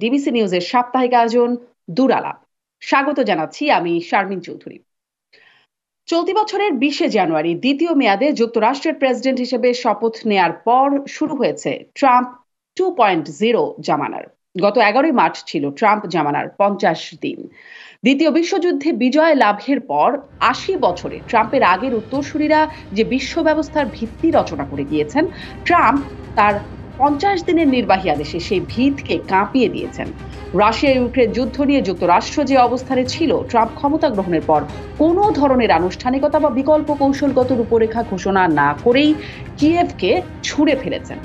DBC নিউজের সাপ্তাহিক আয়োজন দূর আলাপ। স্বাগত জানাচ্ছি আমি শারমিন চৌধুরী। চলতি বছরের 20শে জানুয়ারি দ্বিতীয় মেয়াদে যুক্তরাষ্ট্রের প্রেসিডেন্ট হিসেবে শপথ নেয়ার পর শুরু হয়েছে ট্রাম্প 2.0 জামানার। গত 11ই মার্চ ছিল ট্রাম্প জামানার 50 দিন। দ্বিতীয় বিশ্বযুদ্ধে বিজয় লাভের পর 80 বছরে ট্রাম্পের আগের উত্তরসূরিরা যে বিশ্ব ব্যবস্থার ভিত্তি রচনা করে গিয়েছেন, ট্রাম্প তার 50 দিনের নির্বাহী আদেশে সেই ভিতকে কাঁপিয়ে দিয়েছেন। রাশিয়া ইউক্রেন যুদ্ধ নিয়ে যুক্তরাষ্ট্র যে অবস্থানে ছিল, ট্রাম্প ক্ষমতা গ্রহণের পর কোনো ধরনের আনুষ্ঠানিকতা বা বিকল্প কৌশলগত রূপরেখা ঘোষণা না করেই কিয়েভকে ছুঁড়ে ফেলেছেন।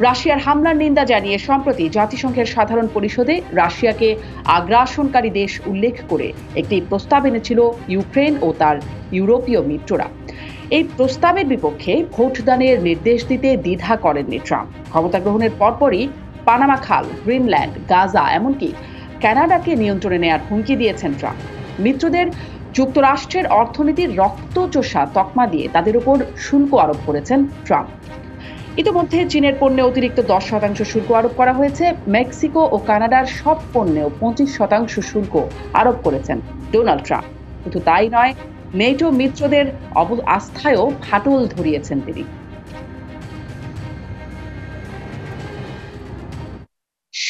রাশিয়ার হামলার নিন্দা জানিয়ে সম্প্রতি জাতিসংঘের সাধারণ পরিষদে রাশিয়াকে আগ্রাসনকারী দেশ উল্লেখ করে একটি প্রস্তাব এনেছিল ইউক্রেন ও তার ইউরোপীয় মিত্ররা। এই প্রস্তাবের বিপক্ষে ভোটদানের নির্দেশ দিতে দ্বিধা করেননি ট্রাম্প। ক্ষমতা গ্রহণের পরপরই পানামা খাল, গ্রিনল্যান্ড, গাজা, এমনকি কানাডাকে নিয়ন্ত্রণে নেয়ার হুমকি দিয়েছেন ট্রাম্প। মিত্রদের যুক্তরাষ্ট্রের অর্থনীতির রক্তচোষা তকমা দিয়ে তাদের উপর শুল্ক আরোপ করেছেন ট্রাম্প। ইতিমধ্যে চীনের পণ্যে অতিরিক্ত 10% শুল্ক আরোপ করা হয়েছে। মেক্সিকো ও কানাডার সব পণ্যেও 25% শুল্ক আরোপ করেছেন ডোনাল্ড ট্রাম্প। শুধু তাই নয়, নেটো মিত্রদের আস্থায়ও ফাটল ধরিয়েছেন তিনি।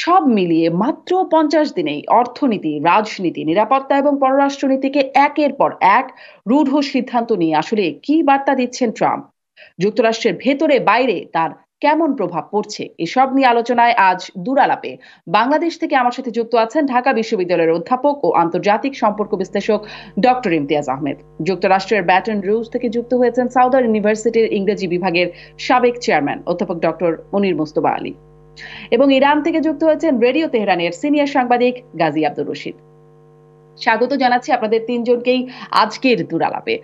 সব মিলিয়ে মাত্র 50 দিনেই অর্থনীতি, রাজনীতি, নিরাপত্তা এবং পররাষ্ট্রনীতিকে একের পর এক রূঢ় সিদ্ধান্ত নিয়ে আসলে কি বার্তা দিচ্ছেন ট্রাম্প? যুক্তরাষ্ট্রের ভেতরে বাইরে তার কেমন প্রভাব পড়ছে, এসব নিয়ে আলোচনায় আজ দূর আলাপে বাংলাদেশ থেকে আমার সাথে যুক্ত আছেন ঢাকা বিশ্ববিদ্যালয়ের অধ্যাপক ও আন্তর্জাতিক সম্পর্ক বিশ্লেষক ডক্টর ইমতিয়াজ আহমেদ। যুক্তরাষ্ট্রের ব্যাটন রুজ থেকে যুক্ত হয়েছেন সাউদার্ন ইউনিভার্সিটির ইংরেজি বিভাগের সাবেক চেয়ারম্যান অধ্যাপক ডক্টর মনির মোস্তফা আলী, এবং ইরান থেকে যুক্ত হয়েছেন রেডিও তেহরানের সিনিয়র সাংবাদিক গাজী আব্দুর রশিদ। স্বাগত জানাচ্ছি আপনাদের তিনজনকেই আজকের দূর আলাপে।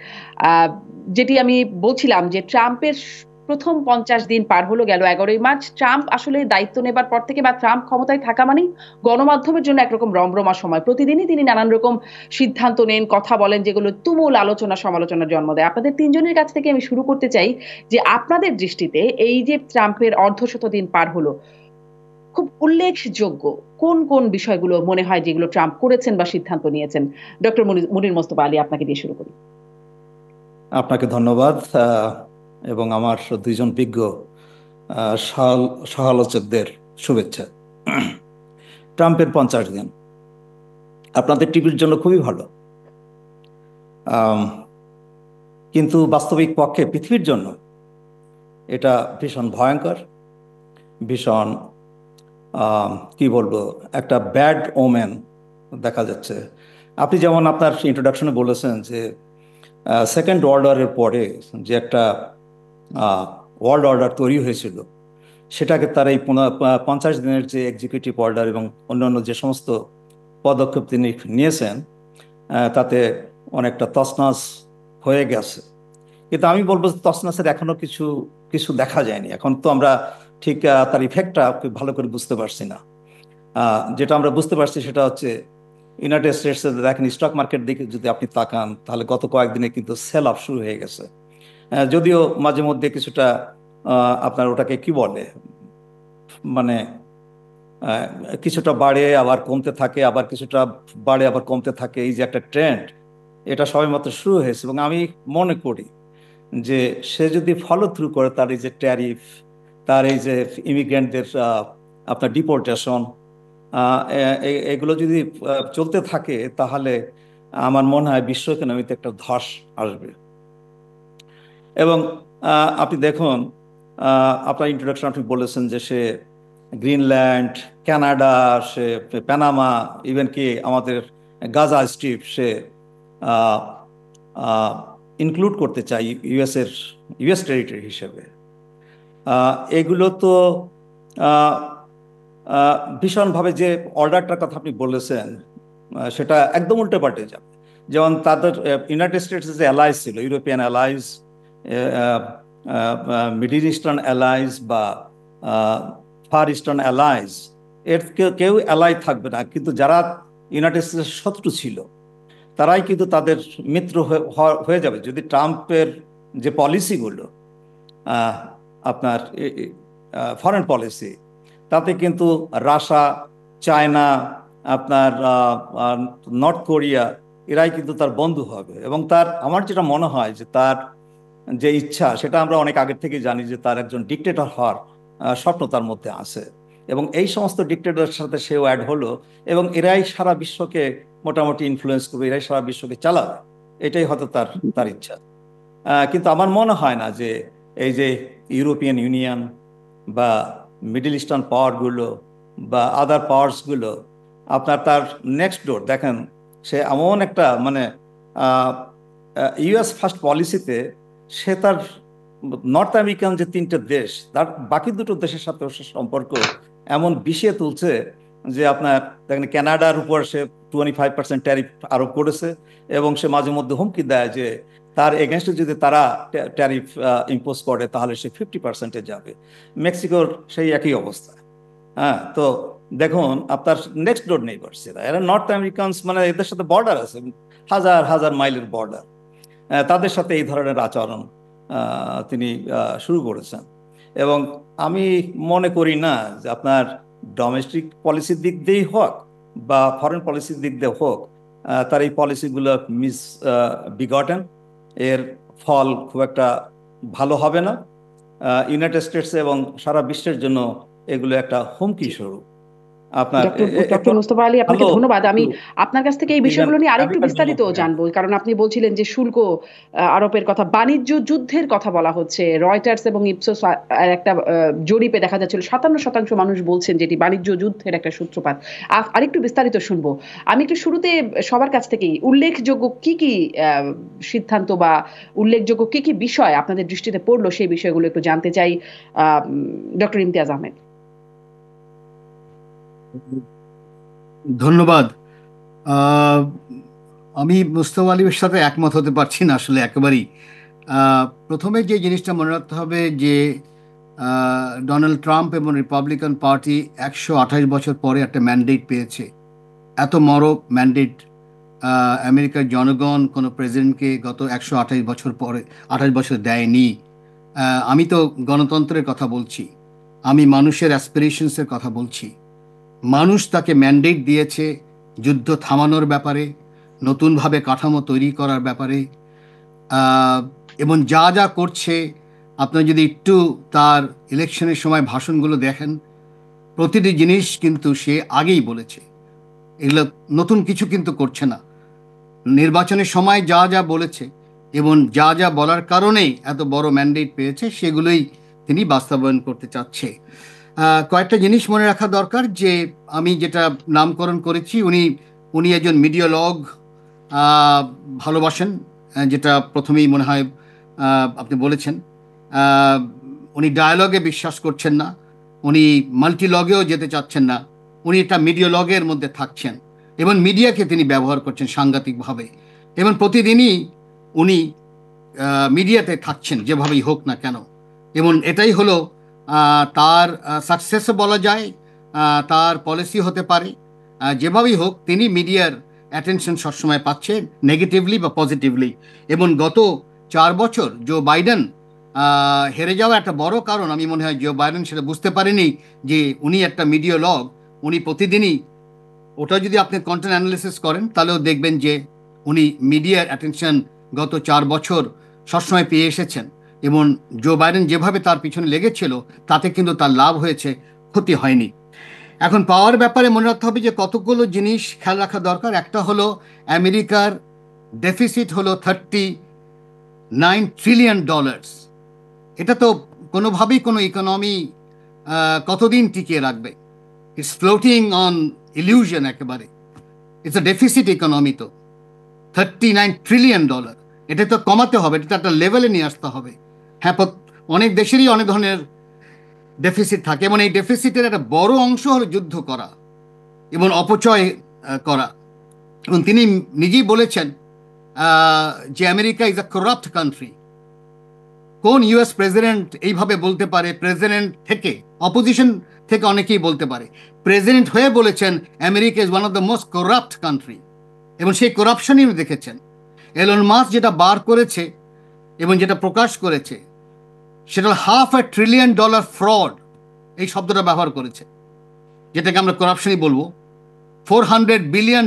যেটি আমি বলছিলাম যে ট্রাম্পের প্রথম 50 দিন পার হলো, গেল 11ই মার্চ। ট্রাম্প আসলে দায়িত্ব নেবার পর থেকে বা ট্রাম্প ক্ষমতায় থাকা মানেই গণমাধ্যমের জন্য একরকম রমরমা সময়। প্রতিদিনই তিনি নানান রকম সিদ্ধান্ত নেন, কথা বলেন, যেগুলো তুমুল আলোচনা সমালোচনার জন্ম দেয়। আপনাদের তিনজনের কাছ থেকে আমি শুরু করতে চাই যে আপনাদের দৃষ্টিতে এই যে ট্রাম্পের অর্ধশত দিন পার হলো, খুব উল্লেখযোগ্য কোন কোন বিষয়গুলো মনে হয় যেগুলো ট্রাম্প করেছেন বা সিদ্ধান্ত নিয়েছেন? ডক্টর মনির মোস্তফা আলী, আপনাকে দিয়ে শুরু করি। আপনাকে ধন্যবাদ এবং আমার দুইজন বিজ্ঞ সহালোচকদের শুভেচ্ছা। ট্রাম্পের 50 দিন আপনাদের টিভির জন্য খুবই ভালো, কিন্তু বাস্তবিক পক্ষে পৃথিবীর জন্য এটা ভীষণ ভয়ঙ্কর, ভীষণ কি বলবো, একটা ব্যাড ওমেন দেখা যাচ্ছে। আপনি যেমন আপনার ইন্ট্রোডাকশনে বলেছেন যে সেকেন্ড ওয়ার্ল্ড ওয়ারের পরে যে একটা ওয়ার্ল্ড অর্ডার তৈরি হয়েছিল, সেটাকে তারা এই 50 দিনের যে এক্সিকিউটিভ অর্ডার এবং অন্যান্য যে সমস্ত পদক্ষেপ তিনি নিয়েছেন, তাতে অনেকটা তছনছ হয়ে গেছে। কিন্তু আমি বলবো তছনছের এখনো কিছু কিছু দেখা যায়নি। এখন তো আমরা ঠিক তার ইফেক্টটা ভালো করে বুঝতে পারছি না। যেটা আমরা বুঝতে পারছি সেটা হচ্ছে ইউনাইটেড স্টেটসে দেখেন, স্টক মার্কেট দিকে যদি আপনি তাকান তাহলে গত কয়েকদিনে কিন্তু সেল অফ শুরু হয়ে গেছে। যদিও মাঝে মধ্যে কিছুটা আপনার ওটাকে কি বলে, মানে কিছুটা বাড়ে আবার কমতে থাকে, আবার কিছুটা বাড়ে আবার কমতে থাকে, এই যে একটা ট্রেন্ড, এটা সবেমাত্র শুরু হয়েছে। এবং আমি মনে করি যে সে যদি ফলো থ্রু করে, তার এই যে ট্যারিফ, তার এই যে ইমিগ্রেন্টদের আপনার ডিপোর্টেশন, এগুলো যদি চলতে থাকে, তাহলে আমার মনে হয় বিশ্ব ইকোনমিতে একটা ধস আসবে। এবং আপনি দেখুন, আপনার ইন্ট্রোডাকশন আপনি বলেছেন যে সে গ্রিনল্যান্ড, কানাডা, সে পানামা, ইভেন কি আমাদের গাজা স্ট্রিপ সে ইনক্লুড করতে চাই ইউএস টেরিটরি হিসেবে। এগুলো তো ভীষণভাবে যে অর্ডারটার কথা আপনি বলেছেন, সেটা একদম উল্টে পাল্টে যাবে। যেমন তাদের ইউনাইটেড স্টেটস যে অ্যালাইজ ছিল, European allies, middle eastern allies বা ফার ইস্টার্ন অ্যালাইজ, এর কেউ অ্যালাই থাকবে না। কিন্তু যারা ইউনাইটেড স্টেটসের শত্রু ছিল, তারাই কিন্তু তাদের মিত্র হয়ে যাবে যদি ট্রাম্পের যে পলিসিগুলো, আপনার ফরেন পলিসি, তাতে কিন্তু রাশিয়া চায়না, আপনার নর্থ কোরিয়া, এরাই কিন্তু তার বন্ধু হবে। এবং তার, আমার যেটা মনে হয় যে তার যে ইচ্ছা, সেটা আমরা অনেক আগের থেকে জানি যে তার একজন ডিক্টেটর হওয়ার স্বপ্ন তার মধ্যে আছে। এবং এই সমস্ত ডিক্টেটরের সাথে সেও অ্যাড হলো, এবং এরাই সারা বিশ্বকে মোটামুটি ইনফ্লুয়েন্স করবে, এরাই সারা বিশ্বকে চালাবে, এটাই হয়তো তার তার ইচ্ছা। কিন্তু আমার মনে হয় না যে এই যে ইউরোপিয়ান ইউনিয়ন বা মিডল ইস্টার্ন পাওয়ারগুলো বা আদার পাওয়ার্সগুলো আপনার তার নেক্সট ডোর দেখেন, সে এমন একটা মানে ইউএস ফার্স্ট পলিসিতে সে তার নর্থ আমেরিকান যে তিনটে দেশ, তার বাকি দুটো দেশের সাথে সে সম্পর্ক এমন বিষিয়ে তুলছে যে আপনার দেখেন কানাডার উপর সে 25% ট্যারিফ আরোপ করেছে, এবং সে মাঝে মধ্যে হুমকি দেয় যে তার এগেনস্টে যদি তারা ট্যারিফ ইম্পোজ করে তাহলে সে 50%-এ যাবে। মেক্সিকোর সেই একই অবস্থা। হ্যাঁ, তো দেখুন আপনার নেক্সট ডোর নেইবারস এরা নর্থ আমেরিকানস, মানে এদের সাথে বর্ডার আছে, হাজার হাজার মাইলের বর্ডার। তাদের সাথে এই ধরনের আচরণ তিনি শুরু করেছেন। এবং আমি মনে করি না যে আপনার ডোমেস্টিক পলিসির দিক দিয়েই হোক বা ফরেন পলিসির দিক দিয়ে হোক, তার এই পলিসিগুলো মিস বিগটেন, এর ফল খুব একটা ভালো হবে না ইউনাইটেড স্টেটস এবং সারা বিশ্বের জন্য। এগুলো একটা হুমকি স্বরূপ। আপনার ডক্টর মোস্তফা আলী, আপনাকে ভালো ধন্যবাদ। আমি আপনার কাছ থেকে এই বিষয়গুলো নিয়ে আরেকটু আমেরিকার জন্য বিস্তারিত হবে না। জানবো, কারণ আপনি বলছিলেন যে শুল্ক আরোপের কথা, বাণিজ্য যুদ্ধের কথা বলা হচ্ছে। রয়টার্স এবং ইপসোস একটা জরিপে দেখা যাচ্ছিল 57% মানুষ বলছেন যেটি বাণিজ্য যুদ্ধের একটা সূত্রপাত। আরেকটু বিস্তারিত শুনবো। আমি একটু শুরুতে সবার কাছ থেকেই উল্লেখযোগ্য কি কি সিদ্ধান্ত বা উল্লেখযোগ্য কি কি বিষয় আপনাদের দৃষ্টিতে পড়লো সেই বিষয়গুলো একটু জানতে চাই। ডক্টর ইমতিয়াজ আহমেদ। ধন্যবাদ। আহ, আমি মুস্তফা আলীর সাথে একমত হতে পারছি না আসলে একেবারেই। প্রথমে যে জিনিসটা মনে রাখতে হবে যে ডোনাল্ড ট্রাম্প এবং রিপাবলিকান পার্টি 128 বছর পরে একটা ম্যান্ডেট পেয়েছে। এত বড় ম্যান্ডেট আমেরিকার জনগণ কোনো প্রেসিডেন্টকে গত 128 বছর পরে 28 বছর দেয়নি। আমি তো গণতন্ত্রের কথা বলছি, আমি মানুষের অ্যাসপিরেশনসের কথা বলছি। মানুষ তাকে ম্যান্ডেট দিয়েছে যুদ্ধ থামানোর ব্যাপারে, নতুনভাবে কাঠামো তৈরি করার ব্যাপারে, এবং যা যা করছে আপনারা যদি একটু তার ইলেকশনের সময় ভাষণগুলো দেখেন, প্রতিটি জিনিস কিন্তু সে আগেই বলেছে। এগুলো নতুন কিছু কিন্তু করছে না। নির্বাচনের সময় যা যা বলেছে এবং যা যা বলার কারণেই এত বড় ম্যান্ডেট পেয়েছে সেগুলোই তিনি বাস্তবায়ন করতে চাচ্ছে। কয়েকটা জিনিস মনে রাখা দরকার যে আমি যেটা নামকরণ করেছি, উনি উনি একজন মিডিয়ালগ, ভালোবাসেন, যেটা প্রথমেই মনে হয় আপনি বলেছেন। আহ, উনি ডায়ালগে বিশ্বাস করছেন না, উনি মাল্টিলগেও যেতে চাচ্ছেন না, উনি একটা মিডিয়ালগের মধ্যে থাকছেন এবং মিডিয়াকে তিনি ব্যবহার করছেন সাংঘাতিকভাবে, এবং প্রতিদিনই উনি মিডিয়াতে থাকছেন যেভাবেই হোক না কেন। এবং এটাই হলো তার সাকসেসও বলা যায়, তার পলিসি হতে পারে। যেভাবেই হোক তিনি মিডিয়ার অ্যাটেনশন সবসময় পাচ্ছেন, নেগেটিভলি বা পজিটিভলি। এবং গত 4 বছর জো বাইডেন হেরে যাওয়া একটা বড় কারণ, আমি মনে হয় জো বাইডেন সেটা বুঝতে পারেনি যে উনি একটা মিডিয়ালগ। উনি প্রতিদিনই, ওটা যদি আপনি কন্টেন্ট অ্যানালিসিস করেন তাহলেও দেখবেন যে উনি মিডিয়ার অ্যাটেনশন গত 4 বছর সবসময় পেয়ে এসেছেন। এবং জো বাইডেন যেভাবে তার পিছনে লেগেছিল তাতে কিন্তু তার লাভ হয়েছে, ক্ষতি হয়নি। এখন পাওয়ার ব্যাপারে মনে রাখতে হবে যে কতগুলো জিনিস খেয়াল রাখা দরকার। একটা হলো আমেরিকার ডেফিসিট হলো $39 ট্রিলিয়ন। এটা তো কোনোভাবেই কোনো ইকোনমি কতদিন টিকিয়ে রাখবে? ইটস ফ্লোটিং অন ইলিউশন একেবারে। It's a deficit economy. তো $39 ট্রিলিয়ন, এটা তো কমাতে হবে, এটা তো একটা লেভেলে নিয়ে আসতে হবে। হ্যাঁ, অনেক দেশেরই অনেক ধরনের ডেফিসিট থাকে এবং এই ডেফিসিটের একটা বড় অংশ হলো যুদ্ধ করা এবং অপচয় করা। এবং তিনি নিজেই বলেছেন যে America is a corrupt country. কোন ইউএস প্রেসিডেন্ট এইভাবে বলতে পারে? প্রেসিডেন্ট থেকে, অপোজিশন থেকে অনেকেই বলতে পারে, প্রেসিডেন্ট হয়ে বলেছেন America is one of the most corrupt country. এবং সেই করাপশনই দেখেছেন। এলন মাস্ক যেটা বার করেছে এবং যেটা প্রকাশ করেছে সেটা $500 বিলিয়ন ফ্রড, এই শব্দটা ব্যবহার করেছে। যেটাকে আমরা করাপশনই বলবো, $400 বিলিয়ন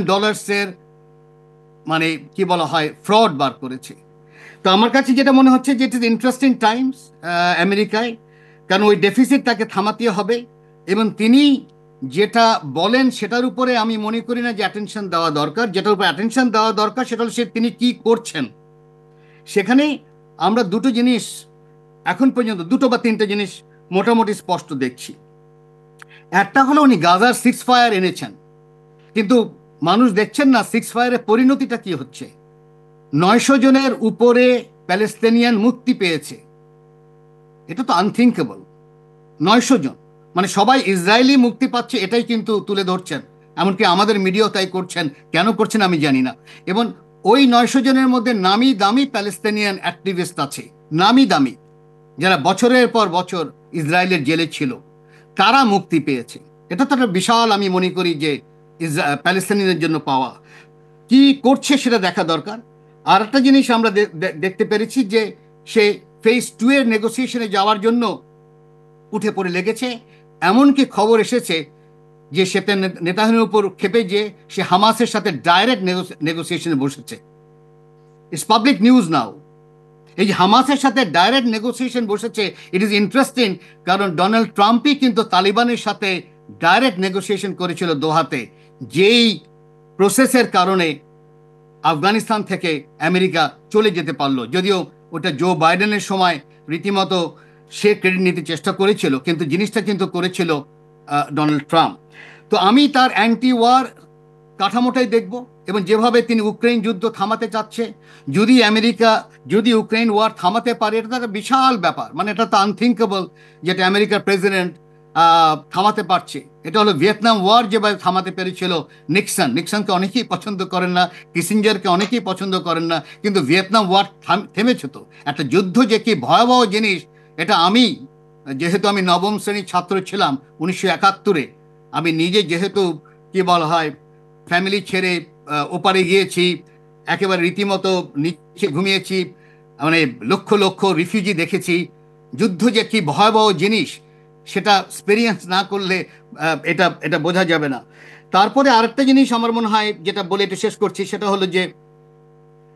মানে কি বলা হয় ফ্রড বার করেছে। তো আমার কাছে যেটা মনে হচ্ছে যে ইট ইজ ইন্টারেস্টিং টাইমস আমেরিকায়, কারণ ওই ডেফিসিট তাকে থামাতে হবে, এবং তিনি যেটা বলেন সেটার উপরে আমি মনে করি না যে অ্যাটেনশন দেওয়া দরকার। যেটার উপরে অ্যাটেনশন দেওয়া দরকার সেটা হলো তিনি কি করছেন। সেখানে আমরা দুটো জিনিস এখন পর্যন্ত, দুটো বা তিনটে জিনিস মোটামুটি স্পষ্ট দেখছি। একটা হলো উনি গাজার সিক্স ফায়ার এনেছেন, কিন্তু মানুষ দেখছেন না সিক্স ফায়ারের পরিণতিটা কি হচ্ছে। 900 জনের উপরে প্যালেস্তিনিয়ান মুক্তি পেয়েছে, এটা তো আনথিঙ্কেবল। 900 জন, মানে সবাই ইসরায়েলি মুক্তি পাচ্ছে এটাই কিন্তু তুলে ধরছেন, এমনকি আমাদের মিডিয়াও তাই করছেন। কেন করছেন আমি জানি না। এবং ওই 900 জনের মধ্যে নামি দামি প্যালেস্তিনিয়ান অ্যাক্টিভিস্ট আছে, নামি দামি, যারা বছরের পর বছর ইসরায়েলের জেলে ছিল, তারা মুক্তি পেয়েছে। এটা তো একটা বিশাল, আমি মনে করি যে প্যালেস্তিনিদের জন্য পাওয়া। কি করছে সেটা দেখা দরকার। আর একটা জিনিস আমরা দেখতে পেরেছি যে সে ফেজ 2 এর নেগোসিয়েশনে যাওয়ার জন্য উঠে পড়ে লেগেছে। এমনকি খবর এসেছে যে সে নেতানিয়াহুর উপর ক্ষেপে যে সে হামাসের সাথে ডাইরেক্ট নেগোসিয়েশনে বসেছে। It's public news now. এই যে হামাসের সাথে ডাইরেক্ট নেগোসিয়েশন বসেছে, ইট ইজ ইন্টারেস্টিং, কারণ ডোনাল্ড ট্রাম্পই কিন্তু তালিবানের সাথে ডাইরেক্ট নেগোসিয়েশন করেছিল দোহাতে, যেই প্রসেসের কারণে আফগানিস্তান থেকে আমেরিকা চলে যেতে পারলো। যদিও ওটা জো বাইডেনের সময় রীতিমতো সে ক্রেডিট নিতে চেষ্টা করেছিল, কিন্তু জিনিসটা কিন্তু করেছিল ডোনাল্ড ট্রাম্প। তো আমি তার অ্যান্টি ওয়ার কাঠামোটাই দেখব, এবং যেভাবে তিনি ইউক্রেন যুদ্ধ থামাতে চাচ্ছে, যদি ইউক্রেন ওয়ার থামাতে পারে, এটা তো একটা বিশাল ব্যাপার। মানে এটা তো আনথিঙ্কেবল যেটা আমেরিকার প্রেসিডেন্ট থামাতে পারছে। এটা হলো ভিয়েতনাম ওয়ার যেভাবে থামাতে পেরেছিল নিক্সনকে অনেকেই পছন্দ করেন না, কিসিঞ্জারকে অনেকেই পছন্দ করেন না, কিন্তু ভিয়েতনাম ওয়ার থেমেছে। তো একটা যুদ্ধ যে কি ভয়াবহ জিনিস, এটা যেহেতু আমি নবম শ্রেণীর ছাত্র ছিলাম 1971-এ, আমি নিজে যেহেতু কি বলা হয় ফ্যামিলি ছেড়ে ওপারে গিয়েছি, একেবারে রীতিমতো নিচে ঘুমিয়েছি, মানে লক্ষ লক্ষ রিফিউজি দেখেছি। যুদ্ধ যে কি ভয়াবহ জিনিস সেটা এক্সপেরিয়েন্স না করলে এটা বোঝা যাবে না। তারপরে আরেকটা জিনিস আমার মনে হয় যেটা বলে একটু শেষ করছি, সেটা হলো যে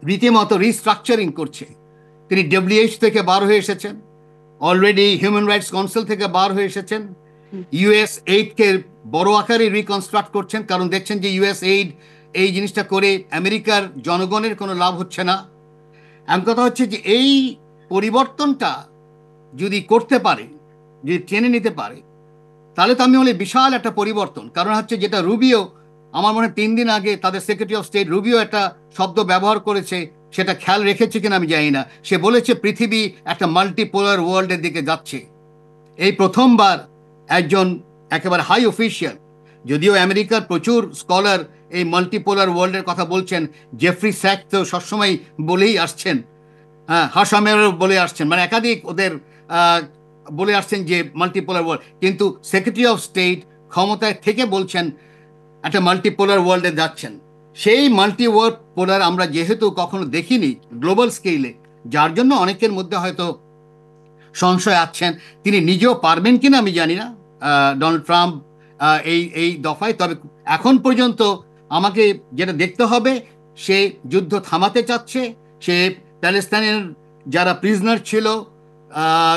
রীতিমতো রিস্ট্রাকচারিং করছে। তিনি ডব্লিউএইচ থেকে বার হয়ে এসেছেন, অলরেডি হিউম্যান রাইটস কাউন্সিল থেকে বার হয়ে এসেছেন, ইউএস এইডকে বড় আকারে রিকনস্ট্রাক্ট করছেন, কারণ দেখছেন যে ইউএস এইড এই জিনিসটা করে আমেরিকার জনগণের কোনো লাভ হচ্ছে না। এমন কথা হচ্ছে যে এই পরিবর্তনটা যদি করতে পারে, যদি টেনে নিতে পারে, তাহলে তো আমি বলি বিশাল একটা পরিবর্তন। কারণ হচ্ছে যেটা রুবিও, আমার মনে হয় 3 দিন আগে তাদের সেক্রেটারি অফ স্টেট রুবিও একটা শব্দ ব্যবহার করেছে, সেটা খেয়াল রেখেছে কিনা আমি জানি না। সে বলেছে পৃথিবী একটা মাল্টিপোলার ওয়ার্ল্ডের দিকে যাচ্ছে। এই প্রথমবার একজন একেবারে হাই অফিসিয়াল, যদিও আমেরিকার প্রচুর স্কলার এই মাল্টিপোলার ওয়ার্ল্ডের কথা বলছেন, জেফ্রি স্যাক তো সবসময় বলেই আসছেন, হ্যাঁ, হাসামেরও বলে আসছেন, মানে একাধিক ওদের বলে আসছেন যে মাল্টিপোলার ওয়ার্ল্ড, কিন্তু সেক্রেটারি অফ স্টেট ক্ষমতায় থেকে বলছেন একটা মাল্টিপোলার ওয়ার্ল্ডে যাচ্ছেন। সেই পোলার আমরা যেহেতু কখনো দেখিনি গ্লোবাল স্কেলে, যার জন্য অনেকের মধ্যে হয়তো সংশয় আছেন তিনি নিজেও পারবেন কিনা আমি জানি না ডোনাল্ড ট্রাম্প এই দফায়। তবে এখন পর্যন্ত আমাকে যেটা দেখতে হবে, সে যুদ্ধ থামাতে চাচ্ছে, সে প্যালেস্তাইনের যারা প্রিজনার ছিল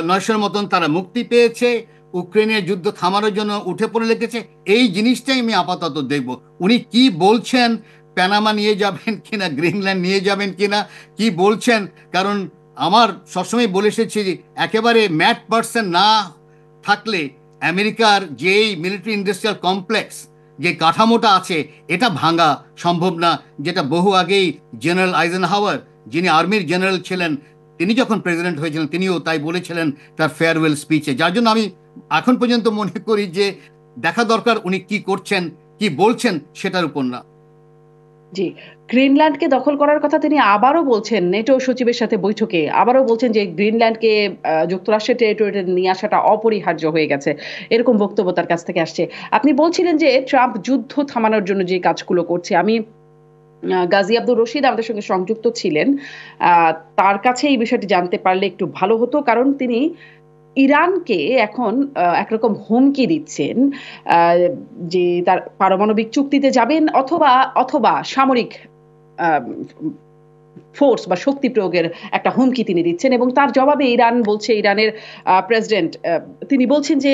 900-এর মতন তারা মুক্তি পেয়েছে, ইউক্রেনের যুদ্ধ থামানোর জন্য উঠে পড়ে লেগেছে। এই জিনিসটাই আমি আপাতত দেখব। উনি কি বলছেন, প্যানামা নিয়ে যাবেন কিনা, গ্রিনল্যান্ড নিয়ে যাবেন কিনা, কি বলছেন। কারণ আমার সবসময় বলে এসেছি যে একেবারে ম্যাড পার্সন না থাকলে আমেরিকার যেই মিলিটারি ইন্ডাস্ট্রিয়াল কমপ্লেক্স, যে কাঠামোটা আছে, এটা ভাঙা সম্ভব না। যেটা বহু আগেই জেনারেল আইজেনহাওয়ার, যিনি আর্মির জেনারেল ছিলেন, তিনি যখন প্রেসিডেন্ট হয়েছিলেন তিনিও তাই বলেছিলেন তার ফেয়ারওয়েল স্পিচে। যার জন্য আমি এখন পর্যন্ত মনে করি যে দেখা দরকার উনি কি করছেন, কি বলছেন সেটার উপর না। জি, গ্রিনল্যান্ডকে দখল করার কথা তিনি আবারও বলছেন নেটো সচিবের সাথে বৈঠকে, আবারও বলছেন যে গ্রিনল্যান্ডকে যুক্তরাষ্ট্রের টেরিটরিতে নিয়ে আসাটা অপরিহার্য হয়ে গেছে, এরকম বক্তব্য তার কাছ থেকে আসছে। আপনি বলছিলেন যে ট্রাম্প যুদ্ধ থামানোর জন্য যে কাজগুলো করছে, আমি গাজী আব্দুর রশিদ আমাদের সঙ্গে সংযুক্ত ছিলেন, তার কাছে এই বিষয়টি জানতে পারলে একটু ভালো হতো, কারণ তিনি ইরানকে এখন একরকম হুমকি দিচ্ছেন যে তার পারমাণবিক চুক্তিতে যাবেন অথবা অথবা সামরিক ফোর্স বা শক্তি প্রয়োগের একটা হুমকি তিনি দিচ্ছেন, এবং তার জবাবে ইরান বলছে, ইরানের প্রেসিডেন্ট তিনি বলছেন যে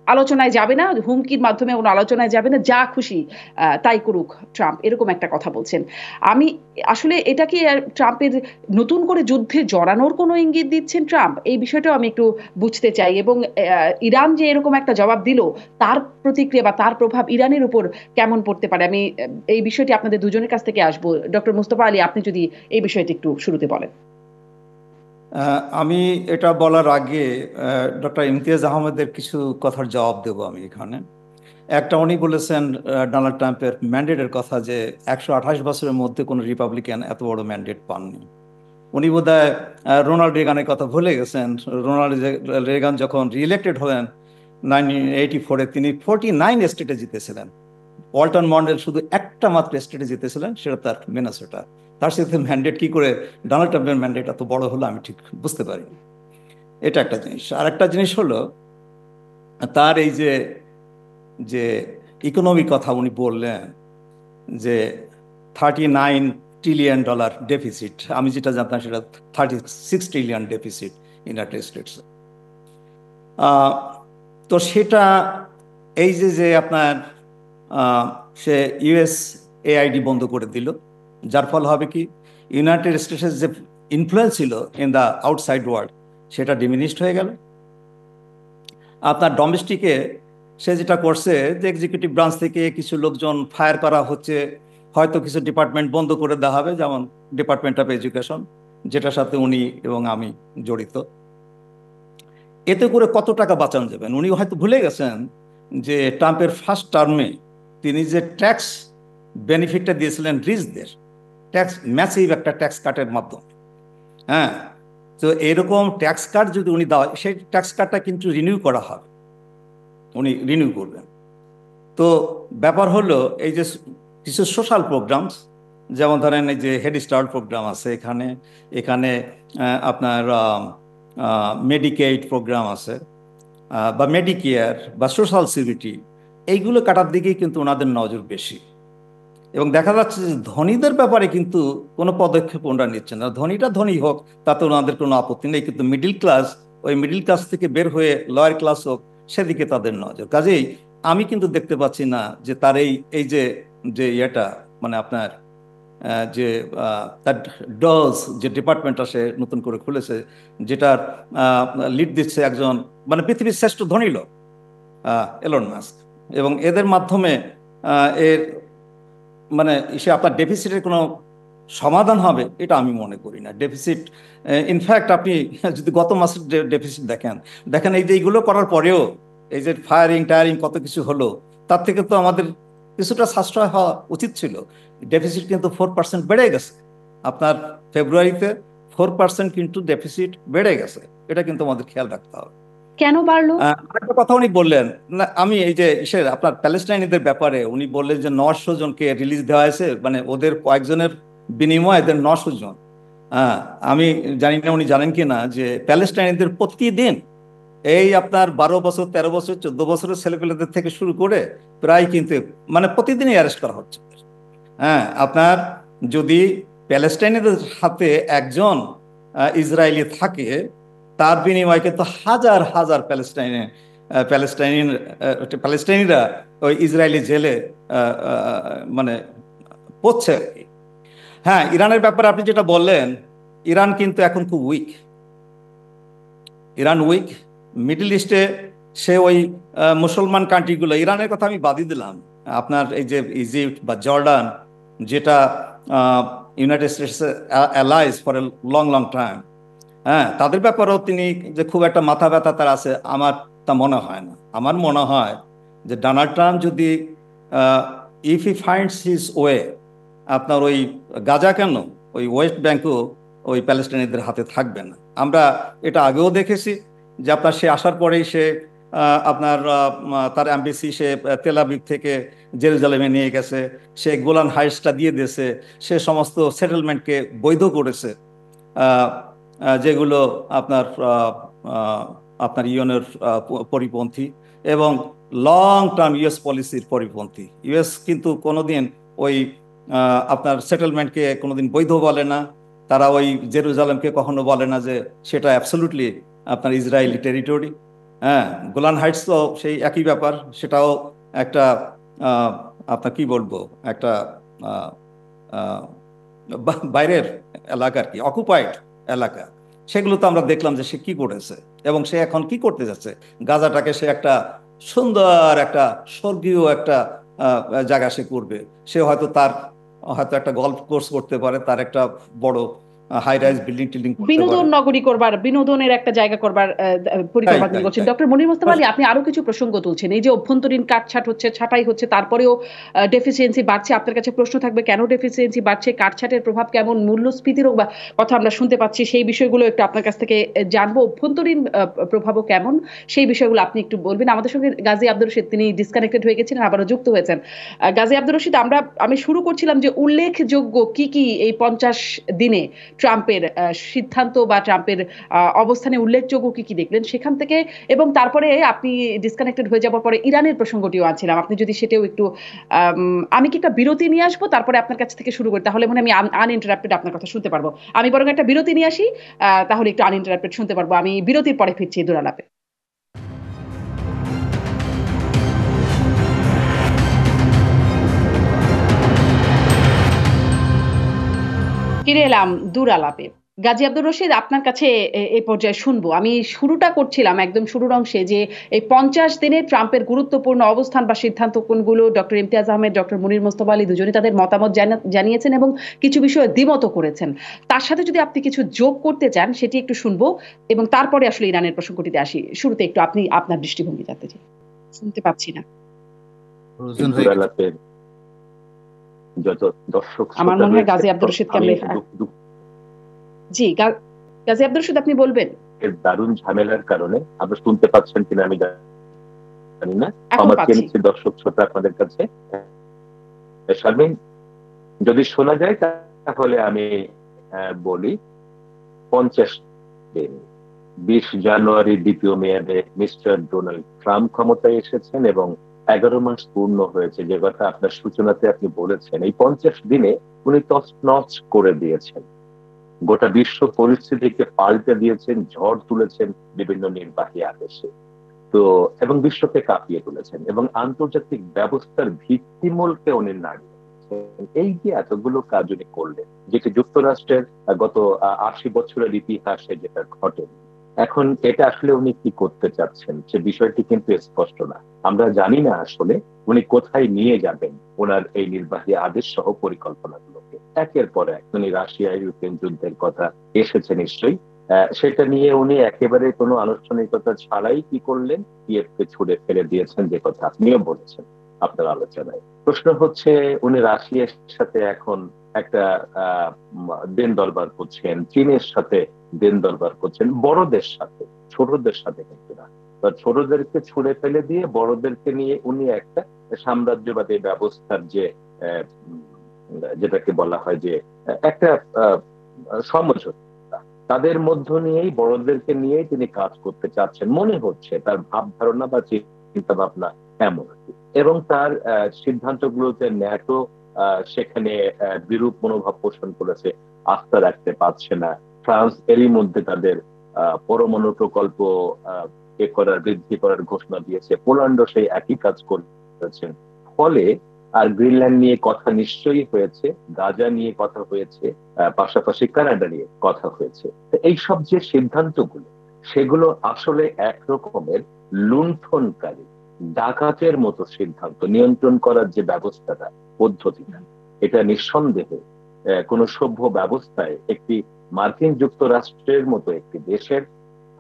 আলোচনায় যাবে না, হুমকির মাধ্যমে কোনো আলোচনায় যাবে না, যা খুশি তাই করুক ট্রাম্প, এরকম একটা কথা বলছেন। আমি আসলে এটা কি ট্রাম্পের নতুন করে যুদ্ধে জড়ানোর কোনো ইঙ্গিত দিচ্ছেন ট্রাম্প? এই বিষয়টাও আমি একটু বুঝতে চাই, এবং ইরান যে এরকম একটা জবাব দিল, তার প্রতিক্রিয়া বা তার প্রভাব ইরানের উপর কেমন পড়তে পারে, আমি এই বিষয়টি আপনাদের দুজনের কাছ থেকে আসবো। ডক্টর মুস্তফা আলী, আপনি যদি এই বিষয়টি একটু শুরুতে বলেন। আমি এটা বলার আগে ডক্টর ইমতিয়াজ আহমেদের কিছু কথার জবাব দেব আমি এখানে। একটা, উনি বলেছেন ডোনাল্ড ট্রাম্পের ম্যান্ডেটের কথা, যে 128 বছরের মধ্যে কোনো রিপাবলিকান এত বড় ম্যান্ডেট পাননি। উনি বোধহয় রোনাল্ড রেগানের কথা ভুলে গেছেন। রোনাল্ড রেগান যখন রিইলেক্টেড হলেন 1984-এ, তিনি 49 স্টেটে জিতেছিলেন। ওয়ালটন মন্ডেল শুধু একটা মাত্র স্টেটে জিতেছিলেন, সেটা তার মিনেসোটা। তার সাথে ম্যান্ডেট কি করে ডোনাল্ড ট্রাম্পের ম্যান্ডেট এত বড় হলো আমি ঠিক বুঝতে পারি। এটা একটা জিনিস। আর একটা জিনিস হলো তার এই যে যে ইকোনমি কথা উনি বললেন, যে $39 ট্রিলিয়ন ডেফিসিট, আমি যেটা জানতাম সেটা 36 ট্রিলিয়ন ডেফিসিট ইউনাইটেড স্টেটস। তো সেটা এই যে আপনার সে ইউএস এআইডি বন্ধ করে দিল, যার ফল হবে কি, ইউনাইটেড স্টেটসের যে ইনফ্লুয়েন্স ছিল ইন দ্য আউটসাইড ওয়ার্ল্ড, সেটা ডিমিনিশড হয়ে গেল। আপনার ডোমেস্টিকে সে যেটা করছে, যে এক্সিকিউটিভ ব্রাঞ্চ থেকে কিছু লোকজন ফায়ার করা হচ্ছে, হয়তো কিছু ডিপার্টমেন্ট বন্ধ করে দেওয়া হবে, যেমন ডিপার্টমেন্ট অফ এডুকেশন, যেটার সাথে উনি এবং আমি জড়িত। এতে করে কত টাকা বাঁচানো যাবেন উনি হয়তো ভুলে গেছেন যে ট্রাম্পের ফার্স্ট টার্মে তিনি যে ট্যাক্স বেনিফিটটা দিয়েছিলেন রিচদের, ট্যাক্স ম্যাসিভ একটা ট্যাক্স কাটের মাধ্যমে। হ্যাঁ, তো এরকম ট্যাক্স কাট যদি উনি দেওয়া, সেই ট্যাক্স কাটটা কিন্তু রিনিউ করা হবে, উনি রিনিউ করবেন। তো ব্যাপার হলো এই যে কিছু সোশ্যাল প্রোগ্রামস, যেমন ধরেন এই যে হেড স্টার্ট প্রোগ্রাম আছে এখানে, এখানে আপনার মেডিকেড প্রোগ্রাম আছে, বা মেডিকেয়ার বা সোশ্যাল সিকিউরিটি, এইগুলো কাটার দিকেই কিন্তু ওনাদের নজর বেশি। এবং দেখা যাচ্ছে যে ধনীদের ব্যাপারে কিন্তু কোনো পদক্ষেপ ওনারা নিচ্ছে না। ধনীটা ধনী হোক, তাতে ওনাদের কোনো আপত্তি নেই, কিন্তু মিডিল ক্লাস, ওই মিডিল ক্লাস থেকে বের হয়ে লোয়ার ক্লাস হোক, সেদিকে তাদের নজর। কাজেই আমি কিন্তু দেখতে পাচ্ছি না যে তার এই যে যে ইয়েটা, মানে আপনার যে তার ডজ যে ডিপার্টমেন্টটা সে নতুন করে খুলেছে, যেটার লিড দিচ্ছে একজন মানে পৃথিবীর শ্রেষ্ঠ ধনী লোক, এলন মাস্ক, এবং এদের মাধ্যমে এর মানে সে আপনার ডেফিসিটের কোনো সমাধান হবে এটা আমি মনে করি না। ডেফিসিট, ইনফ্যাক্ট আপনি যদি গত মাসের ডেফিসিট দেখেন এই যে এইগুলো করার পরেও, এই যে ফায়ারিং টায়ারিং কত কিছু হলো, তার থেকে তো আমাদের কিছুটা সাশ্রয় হওয়া উচিত ছিল। ডেফিসিট কিন্তু 4% বেড়ে গেছে। আপনার ফেব্রুয়ারিতে 4% কিন্তু ডেফিসিট বেড়ে গেছে, এটা কিন্তু আমাদের খেয়াল রাখতে হবে। কেন বাড়লো? আরেকটা কথা উনি বললেন না, আমি এই যে আপনার প্যালেস্টাইনিদের ব্যাপারে উনি বললেন যে 900 জনকে রিলিজ দেওয়া হয়েছে, মানে ওদের কয়েকজনের বিনিময়ে এদের 900 জন। আমি জানি না উনি জানেন কি না যে প্যালেস্টাইনিদের প্রতিদিন এই আপনার 12 বছর 13 বছর 14 বছরের ছেলেপেলেদের থেকে শুরু করে প্রায় কিন্তু মানে প্রতিদিনই অ্যারেস্ট করা হচ্ছে। আপনার যদি প্যালেস্টাইনিদের হাতে একজন ইসরায়েলি থাকে, তার বিনিময়ে কিন্তু হাজার হাজার প্যালেস্টাইনিরা ওই ইসরায়েলি জেলে মানে পড়ছে আর কি। হ্যাঁ, ইরানের ব্যাপারে আপনি যেটা বললেন, ইরান কিন্তু এখন খুব উইক। Iran week. মিডল ইস্টে সে ওই মুসলমান কান্ট্রিগুলো, ইরানের কথা আমি বাদই দিলাম, আপনার এই যে ইজিপ্ট বা জর্ডান, যেটা United states allies for a long long time, তাদের ব্যাপারেও তিনি যে খুব একটা মাথা ব্যথা তার আছে, আমার তা মনে হয় না। আমার মনে হয় যে ডোনাল্ড ট্রাম্প যদি if he finds his way, আপনার ওই গাজা কেন, ওই ওয়েস্ট ব্যাঙ্কও ওই প্যালেস্টাইনিদের হাতে থাকবে না। আমরা এটা আগেও দেখেছি যে আপনার সে আসার পরেই সে আপনার তার অ্যাম্বাসি সে তেল আবিব থেকে জেরুজালেমে নিয়ে গেছে, সে গোলান হাইটসটা দিয়ে দিয়েছে, সে সমস্ত সেটেলমেন্টকে বৈধ করেছে, যেগুলো আপনার আপনার ইউএনের পরিপন্থী এবং লং টার্ম ইউএস পলিসির পরিপন্থী। ইউএস কিন্তু কোনোদিন ওই আপনার সেটেলমেন্টকে কোনোদিন বৈধ বলে না, তারা ওই জেরুজালেমকে কখনো বলে না যে সেটা অ্যাবসলিউটলি আপনার ইসরায়েলি টেরিটরি। হ্যাঁ, গোলান হাইটস তো সেই একই ব্যাপার, সেটাও একটা আপনার কি বলবো একটা বাইরের এলাকা আর কি, অকুপাইড এলাকা। সেগুলো তো আমরা দেখলাম যে সে কি করেছে এবং সে এখন কি করতে যাচ্ছে। গাজাটাকে সে একটা সুন্দর একটা স্বর্গীয় একটা জায়গা সে করবে। সে হয়তো একটা গল্ফ কোর্স করতে পারে, তার একটা বড় হাই রাইজ বিল্ডিং টিল্ডিং করতে পারে, বিনোদন নগরী করবার, বিনোদনের একটা জায়গা করবার পরিকল্পনা তিনি করছেন। ডক্টর মনির মোস্তফা আলী, আপনি আরো কিছু প্রসঙ্গ তুলছেন, এই যে অভ্যন্তরীণ কাটছাট হচ্ছে, ছাঁটাই হচ্ছে, তারপরেও ডেফিসিয়েন্সি বাড়ছে। আপনার কাছে প্রশ্ন থাকবে কেন ডেফিসিয়েন্সি বাড়ছে, কাটছাটের প্রভাব কেমন, মূল্যস্ফীতিরও কথা আমরা শুনতে পাচ্ছি, সেই বিষয়গুলো একটু আপনার কাছ থেকে জানবো। অভ্যন্তরীণ প্রভাবও কেমন, সেই বিষয়গুলো আপনি একটু বলবেন। আমাদের সঙ্গে গাজী আব্দুর রশিদ, তিনি ডিসকানেক্টেড হয়ে গেছিলেন, আবারও যুক্ত হয়েছেন। গাজী আব্দুর রশিদ, আমি শুরু করছিলাম যে উল্লেখযোগ্য কি কি এই 50 দিনে ট্রাম্পের সিদ্ধান্ত বা ট্রাম্পের অবস্থানে উল্লেখযোগ্য কি কি দেখলেন সেখান থেকে, এবং তারপরে আপনি ডিসকানেক্টেড হয়ে যাওয়ার পরে ইরানের প্রসঙ্গটিও আনছিলাম, আপনি যদি সেটাও একটু আমি কি একটা বিরতি নিয়ে আসবো তারপরে আপনার কাছ থেকে শুরু করি, তাহলে মনে আমি আনইন্টারাপ্টেড আপনার কথা শুনতে পারবো। আমি বরং একটা বিরতি নিয়ে আসি, তাহলে একটু আনইন্টারাপ্টেড শুনতে পারবো। আমি বিরতির পরে ফিরছি দুরালাপে। ফিরে এলাম দুরালাপে। গাজী আব্দুর রশিদ, আপনার কাছে এই পর্যায়ে শুনবো। আমি শুরুটা করছিলাম একদম শুরুর অংশে যে এই 50 দিনে ট্রাম্পের গুরুত্বপূর্ণ অবস্থান বা সিদ্ধান্ত কোনগুলো, ডক্টর ইমতিয়াজ আহমেদ, ডক্টর মনির মোস্তফা আলী দুজনই তাদের মতামত জানিয়েছেন এবং কিছু বিষয়ে দ্বিমত করেছেন। তার সাথে যদি আপনি কিছু যোগ করতে চান সেটি একটু শুনবো, এবং তারপরে আসলে ইরানের প্রসঙ্গটিতে আসি। শুরুতে একটু আপনি আপনার দৃষ্টিভঙ্গি জানতে চাই। শুনতে পাচ্ছি না, যত দর্শক আমার মনে হয় গাজী আব্দুর রশিদকে আমরা জি গাজী আব্দুর রশিদ, আপনি বলবেন। দারুণ ঝামেলার কারণে আমরা শুনতে পাচ্ছেন কিনা আমি জানি না, আমার নিচ্ছি দর্শক শ্রোতা আপনাদের কাছে। শারমিন, যদি শোনা যায় তাহলে আমি বলি। 50 দিন, 20 জানুয়ারি দ্বিতীয় মেয়াদে মিস্টার ডোনাল্ড ট্রাম্প ক্ষমতায় এসেছেন এবং 11 মাস পূর্ণ হয়েছে, যে কথা আপনার সূচনাতে আপনি বলেছেন। এই 50 দিনে উনি তছনছ করে দিয়েছেন, গোটা বিশ্ব পরিস্থিতিকে পাল্টে দিয়েছেন, ঝড় তুলেছেন বিভিন্ন নির্বাহী আদেশে, তো এবং বিশ্বকে কাঁপিয়ে তুলেছেন এবং আন্তর্জাতিক ব্যবস্থার ভিত্তিমূলকে উনি নাড়িয়ে দিয়েছেন। এই যে এতগুলো কাজ উনি করলেন, যেটি যুক্তরাষ্ট্রের গত 80 বছরের ইতিহাসে যেটা ঘটে, এখন এটা আসলে উনি কি করতে চাচ্ছেন সে বিষয়টি কিন্তু স্পষ্ট না। আমরা জানি না আসলে উনি কোথায় নিয়ে যাবেন ওনার এই নির্বাহী আদেশ সহ পরিকল্পনাগুলোকে। একের পর এক উনি রাশিয়া ইউক্রেন যুদ্ধের কথা এসেছে নিশ্চয়ই, সেটা নিয়ে উনি একেবারে কোনো আনুষ্ঠানিকতা ছাড়াই কি করলেন, কিয়েভকে ছুড়ে ফেলে দিয়েছেন, যে কথা আপনিও বলেছেন আপনার আলোচনায়। প্রশ্ন হচ্ছে উনি রাশিয়ার সাথে এখন একটা দেন দরবার করছেন, চীনের সাথে দেন দরবার করছেন, বড়দের সাথে, ছোটদের সাথে কিন্তু না। ছোটদেরকে ছুড়ে ফেলে দিয়ে বড়দেরকে নিয়ে উনি একটা সাম্রাজ্যবাদী ব্যবস্থার যে যেটাকে বলা হয় যে একটা সমঝোতা, তাদের মধ্য নিয়েই বড়দেরকে নিয়েই তিনি কাজ করতে চাচ্ছেন মনে হচ্ছে, তার ভাব ধারণা বা চিন্তা ভাবনা এমন। এবং তার সিদ্ধান্তগুলোতে ন্যাটো সেখানে বিরূপ মনোভাব পোষণ করেছে, আস্থা রাখতে পারছে না। ফ্রান্স এরই মধ্যে তাদের পরমাণু প্রকল্প বৃদ্ধি করার ঘোষণা দিয়েছে, পোল্যান্ডও সেই একই কাজ করেছেন। ফলে আর গ্রিনল্যান্ড নিয়ে কথা নিশ্চয়ই হয়েছে, গাজা নিয়ে কথা হয়েছে, পাশাপাশি কানাডা নিয়ে কথা হয়েছে। এইসব যে সিদ্ধান্তগুলো, সেগুলো আসলে একরকমের লুণ্ঠনকারী, ডাকাতের মতো সিদ্ধান্ত। নিয়ন্ত্রণ করার যে ব্যবস্থাটা, পদ্ধতিটা, এটা নিঃসন্দেহে কোন সভ্য ব্যবস্থায় একটি মার্কিন যুক্তরাষ্ট্রের মতো একটি দেশের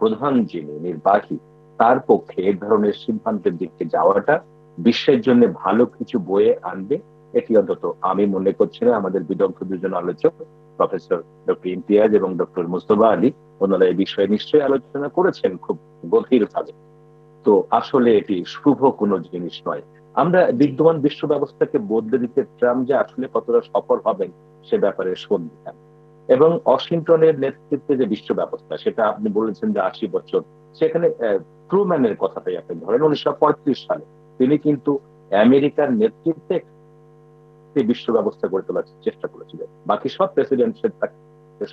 প্রধান যিনি নির্বাহী, তার পক্ষে এই ধরনের সিদ্ধান্তের দিকে যাওয়াটা বিশ্বের জন্য ভালো কিছু বয়ে আনবে এটি অন্তত আমি মনে করছি না। আমাদের বিদগ্ধ দুজন আলোচক, প্রফেসর ডক্টর ইমতিয়াজ এবং ডক্টর মুস্তফা আলী, ওনারা এই বিষয়ে নিশ্চয়ই আলোচনা করেছেন খুব গভীরভাবে। তো আসলে এটি শুভ কোনো জিনিস নয়। আমরা বিদ্যমান বিশ্ব ব্যবস্থাকে বদলে দিতে ট্রাম্প যে আসলে কতটা সফল হবেন সে ব্যাপারে সন্দিহান। এবং ওয়াশিংটনের নেতৃত্বে যে বিশ্ব ব্যবস্থা, সেটা আপনি বলেছেন যে 80 বছর, সেখানে ট্রুম্যানের কথাটাই আপনি ধরেন, 1935 সালে তিনি কিন্তু আমেরিকার নেতৃত্বে বিশ্ব ব্যবস্থা গড়ে তোলার চেষ্টা করেছিলেন। বাকি সব প্রেসিডেন্ট তাকে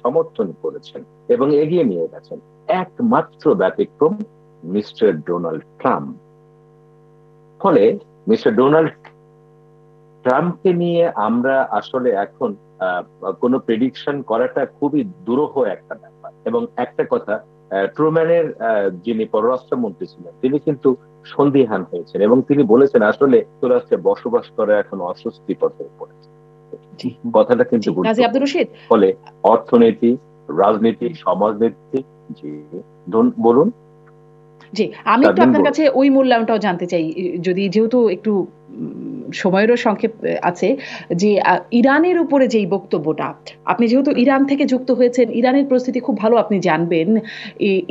সমর্থন করেছেন এবং এগিয়ে নিয়ে গেছেন। একমাত্র ব্যতিক্রম মিস্টার ডোনাল্ড ট্রাম্প। ফলে মিস্টার ডোনাল্ড ট্রাম্পকে নিয়ে আমরা আসলে এখন কোনো প্রেডিকশন করাটা খুবই দুরূহ একটা ব্যাপার। এবং একটা কথা, ট্রুম্যানের যিনি পররাষ্ট্রমন্ত্রী ছিলেন তিনি কিন্তু সন্দিহান হয়েছেন এবং তিনি বলেছেন আসলে যুক্তরাষ্ট্রে বসবাস করা এখন অস্বস্তিকর হয়ে পড়েছে। কথাটা কিন্তু ফলে অর্থনীতি, রাজনীতি, সমাজনীতি, জি বলুন। জি, আমি একটু আপনার কাছে ওই মূল্যায়নটাও জানতে চাই, যদি যেহেতু একটু সময়েরও সংক্ষেপ আছে, যে ইরানের উপরে যেই বক্তব্যটা, আপনি যেহেতু ইরান থেকে যুক্ত হয়েছেন, ইরানের পরিস্থিতি খুব ভালো আপনি জানবেন।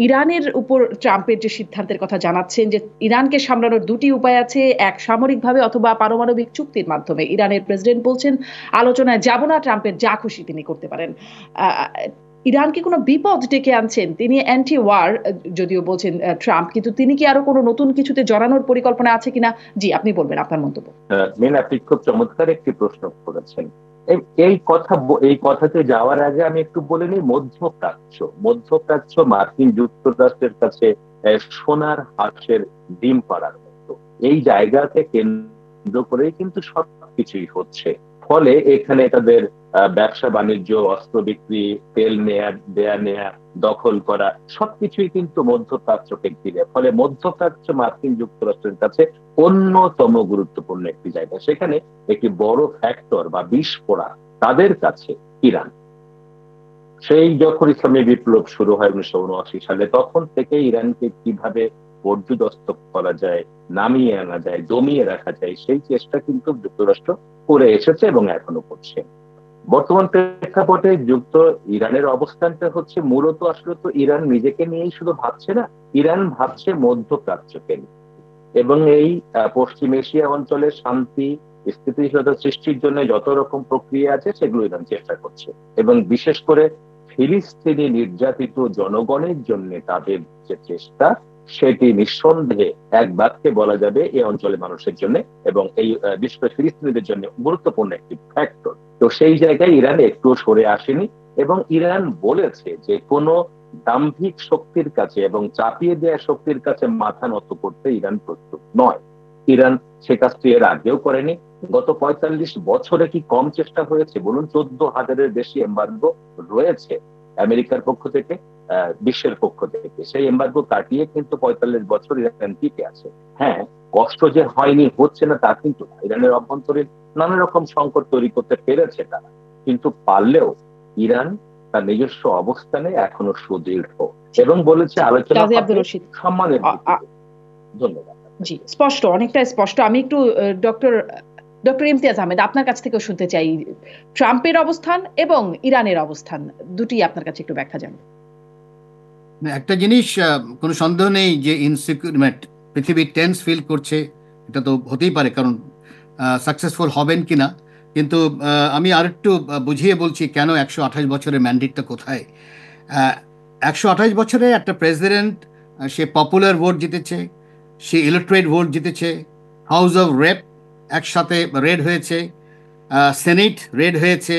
ইরানের উপর ট্রাম্পের যে সিদ্ধান্তের কথা জানাচ্ছেন যে ইরানকে সামলানোর দুটি উপায় আছে, এক সামরিকভাবে অথবা পারমাণবিক চুক্তির মাধ্যমে। ইরানের প্রেসিডেন্ট বলছেন আলোচনায় যাব না, ট্রাম্পের যা খুশি তিনি করতে পারেন। ইরানকে কোনো বিপদ ডেকে আনছেন তিনি, অ্যান্টি ওয়ার যদিও বলছেন ট্রাম্প, কিন্তু তিনি কি আরো কোনো নতুন কিছুতে জড়ানোর পরিকল্পনা আছে কিনা? জি, আপনি বলবেন আপনার মন্তব্য। আপনি খুব চমৎকার একটি প্রশ্ন করেছেন। এই কথাতে যাওয়ার আগে আমি একটু বলে নিই, মধ্যপ্রাচ্য মার্কিন যুক্তরাষ্ট্রের কাছে সোনার হাঁসের ডিম পাড়ার মতো। এই জায়গাতে কেন্দ্র করেই কিন্তু সবকিছুই হচ্ছে। ফলে এখানে তাদের ব্যবসা বাণিজ্য, অস্ত্র বিক্রি, তেল নেয়া, দখল করা, সবকিছুই কিন্তু মধ্যপ্রাচ্যকে ঘিরে। ফলে মধ্যপ্রাচ্য মার্কিন যুক্তরাষ্ট্রের কাছে অন্যতম গুরুত্বপূর্ণ একটি জায়গা। সেখানে একটি বড় ফ্যাক্টর বা বিস্ফোরক তাদের কাছে ইরান। সেই যখন ইসলামী বিপ্লব শুরু হয় 1979 সালে, তখন থেকে ইরানকে কিভাবে পর্যুদস্ত করা যায়, নামিয়ে আনা যায়, দমিয়ে রাখা যায়, সেই চেষ্টা কিন্তু যুক্তরাষ্ট্র করে এসেছে এবং এখনো করছে। বর্তমান প্রেক্ষাপটে ইরানের অবস্থানটা হচ্ছে মূলত আসলে তো ইরান নিজেকে নিয়েই শুধু ভাবছে না, ইরান ভাবছে মধ্যপ্রাচ্যকে নিয়ে। এবং এই পশ্চিম এশিয়া অঞ্চলে শান্তি স্থিতিশীলতা সৃষ্টির জন্য যত রকম প্রক্রিয়া আছে সেগুলো ইরান চেষ্টা করছে। এবং বিশেষ করে ফিলিস্তিনি নির্যাতিত জনগণের জন্য তাদের যে চেষ্টা, সেটি নিঃসন্দেহে এক বাক্যে বলা যাবে এই অঞ্চলের মানুষের জন্য এবং এই বিশেষ করে ফিলিস্তিনিদের জন্য গুরুত্বপূর্ণ একটি ফ্যাক্টর। তো সেই জায়গায় ইরান একটু সরে আসেনি এবং ইরান বলেছে যে কোনো দাম্ভিক শক্তির কাছে এবং চাপিয়ে দেওয়া শক্তির কাছে মাথা নত করতে ইরান প্রস্তুত নয়। ইরান সে কাজটি এর আগেও করেনি। গত ৪৫ বছরে কি কম চেষ্টা হয়েছে বলুন? ১৪,০০০-এর বেশি এমবার্গো রয়েছে আমেরিকার পক্ষ থেকে, বিশ্বের পক্ষ থেকে। সেই এমবার্গো কাটিয়ে কিন্তু ৪৫ বছর ইরান টিকে আছে। হ্যাঁ, কষ্ট যে হয়নি, হচ্ছে না তা কিন্তু না। ইরানের অভ্যন্তরীণ নানা রকম সংকট তৈরি করতে পেরেছে তারা, কিন্তু পারলেও ইরান তার নিজস্ব অবস্থানে এখনো সুদৃঢ় এবং বলেছে আলোচনা সম্মানের। ধন্যবাদ। জি, স্পষ্ট, অনেকটা স্পষ্ট। আমি একটু ডক্টর ইমতিয়াজ আহমেদ আপনার কাছ থেকেও শুনতে চাই, ট্রাম্পের অবস্থান এবং ইরানের অবস্থান দুটি আপনার কাছে একটু ব্যাখ্যা জানব। একটা জিনিস কোনো সন্দেহ নেই যে ইনসিকিউর, পৃথিবী টেন্স ফিল করছে, এটা তো হতেই পারে, কারণ সাকসেসফুল হবেন কিনা। কিন্তু আমি আরেকটু বুঝিয়ে বলছি কেন 128 বছরের ম্যান্ডেটটা কোথায়। 128 বছরে একটা প্রেসিডেন্ট, সে পপুলার ভোট জিতেছে, সে ইলেকট্রেট ভোট জিতেছে, হাউস অফ রেপ একসাথে রেড হয়েছে, সেনেট রেড হয়েছে,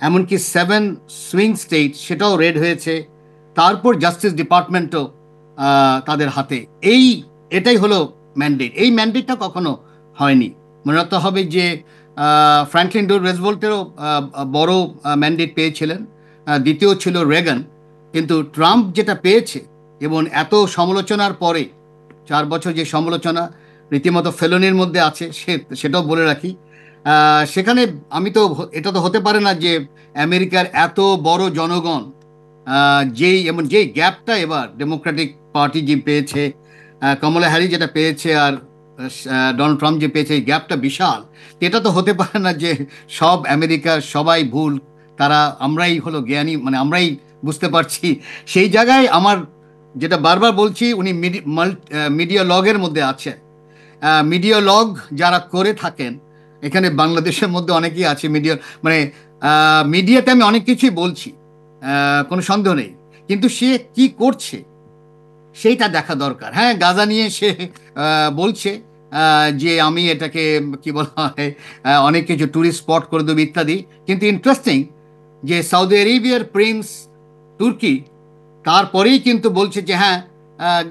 এমনকি 7 সুইং স্টেট সেটাও রেড হয়েছে, তারপর জাস্টিস ডিপার্টমেন্টও তাদের হাতে। এটাই হলো ম্যান্ডেট। এই ম্যান্ডেটটা কখনো হয়নি। মনে রাখতে হবে যে ফ্র্যাঙ্কলিন ডি রুজভেল্টেরও বড় ম্যান্ডেট পেয়েছিলেন, দ্বিতীয় ছিল রেগান। কিন্তু ট্রাম্প যেটা পেয়েছে, এবং এত সমালোচনার পরে 4 বছর যে সমালোচনা রীতিমতো ফেলনির মধ্যে আছে, সেটাও বলে রাখি। সেখানে এটা তো হতে পারে না যে আমেরিকার এত বড় জনগণ যেই গ্যাপটা এবার ডেমোক্রেটিক পার্টি যে পেয়েছে, কমলা হ্যারিস যেটা পেয়েছে আর ডোনাল্ড ট্রাম্প যে পেয়েছে, এই গ্যাপটা বিশাল। এটা তো হতে পারে না যে সব আমেরিকার সবাই ভুল, আমরাই হলো জ্ঞানী, মানে আমরাই বুঝতে পারছি। সেই জায়গায় আমার যেটা বারবার বলছি, উনি মিডিয়া লগের মধ্যে আছে। মিডিয়া লগ যারা করে থাকেন, এখানে বাংলাদেশের মধ্যে অনেকেই আছে মিডিয়া, মানে মিডিয়াতে আমি অনেক কিছুই বলছি, কোনো সন্দেহ নেই, কিন্তু সে কি করছে সেইটা দেখা দরকার। হ্যাঁ, গাজা নিয়ে সে বলছে যে আমি এটাকে কি বলা হয়, অনেক কিছু ট্যুরিস্ট স্পট করে দেবো ইত্যাদি, কিন্তু ইন্টারেস্টিং যে সৌদি আরবিয়ার প্রিন্স তুর্কি তারপরেই কিন্তু বলছে যে হ্যাঁ,